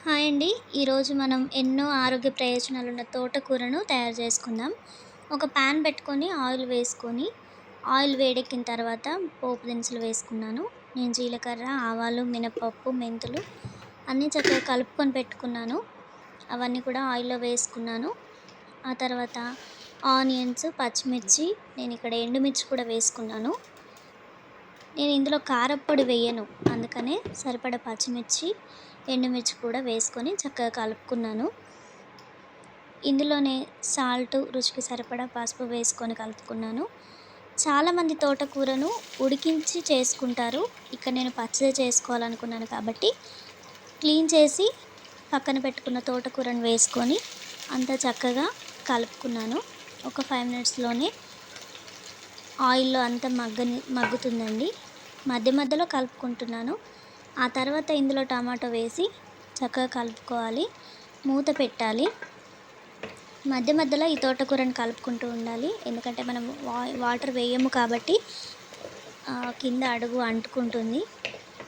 Hi అండి. ఈరోజు మనం ఎన్నో ఆరోగ్య ప్రయోజనాలున్న తోటకూరను తయారు చేసుకుందాం. ఒక పాన్ పెట్టుకొని ఆయిల్ వేసుకొని, ఆయిల్ వేడెక్కిన తర్వాత పోపు దినుసులు వేసుకున్నాను. నేను జీలకర్ర, ఆవాలు, మినపప్పు, మెంతులు అన్నీ చక్కగా కలుపుకొని పెట్టుకున్నాను. అవన్నీ కూడా ఆయిల్‌లో వేసుకున్నాను. ఆ తర్వాత ఆనియన్స్, పచ్చిమిర్చి, నేను ఇక్కడ ఎండుమిర్చి కూడా వేసుకున్నాను. నేను ఇందులో కారప్పొడి వేయను. అందుకనే సరిపడా పచ్చిమిర్చి, ఎండుమిర్చి కూడా వేసుకొని చక్కగా కలుపుకున్నాను. ఇందులోనే సాల్టు, రుచికి సరిపడా పసుపు వేసుకొని కలుపుకున్నాను. చాలామంది తోటకూరను ఉడికించి చేసుకుంటారు. ఇక్కడ నేను పచ్చిదే చేసుకోవాలనుకున్నాను కాబట్టి క్లీన్ చేసి పక్కన పెట్టుకున్న తోటకూరను వేసుకొని అంతా చక్కగా కలుపుకున్నాను. ఒక 5 మినిట్స్‌లోనే ఆయిల్‌లో అంతా మగ్గుతుందండి. మధ్య మధ్యలో కలుపుకుంటున్నాను. ఆ తర్వాత ఇందులో టమాటో వేసి చక్కగా కలుపుకోవాలి. మూత పెట్టాలి. మధ్య మధ్యలో ఈ తోటకూరను కలుపుకుంటూ ఉండాలి. ఎందుకంటే మనం వాటర్ వేయము కాబట్టి కింద అడుగు అంటుకుంటుంది.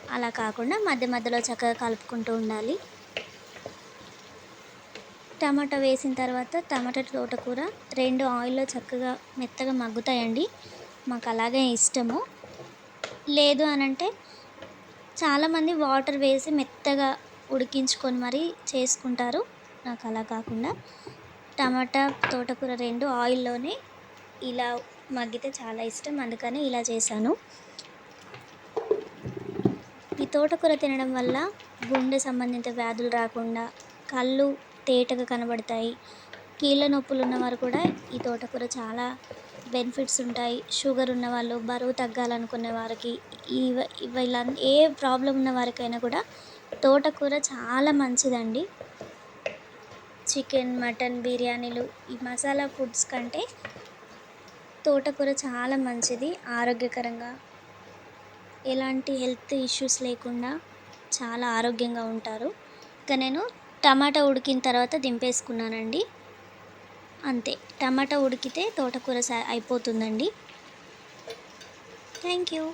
అలా కాకుండా మధ్య మధ్యలో చక్కగా కలుపుకుంటూ ఉండాలి. టమాటా వేసిన తర్వాత టమాటా తోటకూర 2 ఆయిల్‌లో చక్కగా మెత్తగా మగ్గుతాయండి. మాకు అలాగే ఇష్టము. లేదు అనంటే చాలామంది వాటర్ వేసి మెత్తగా ఉడికించుకొని మరీ చేసుకుంటారు. నాకు అలా కాకుండా టమాటా, తోటకూర 2 ఆయిల్‌లోనే ఇలా మగ్గితే చాలా ఇష్టం. అందుకని ఇలా చేశాను. ఈ తోటకూర తినడం వల్ల గుండె సంబంధిత వ్యాధులు రాకుండా కళ్ళు తేటగా కనబడతాయి. కీళ్ళ నొప్పులు ఉన్నవారు కూడా ఈ తోటకూర చాలా బెనిఫిట్స్ ఉంటాయి. షుగర్ ఉన్నవాళ్ళు, బరువు తగ్గాలనుకునే వారికి, ఇలా ఏ ప్రాబ్లం ఉన్న వారికైనా కూడా తోటకూర చాలా మంచిదండి. చికెన్, మటన్, బిర్యానీలు ఈ మసాలా ఫుడ్స్ కంటే తోటకూర చాలా మంచిది. ఆరోగ్యకరంగా ఎలాంటి హెల్త్ ఇష్యూస్ లేకుండా చాలా ఆరోగ్యంగా ఉంటారు. ఇక నేను టమాటా ఉడికిన తర్వాత దింపేసుకున్నానండి. అంతే, టమాటా ఉడికితే తోటకూర అయిపోతుందండి. Thank you.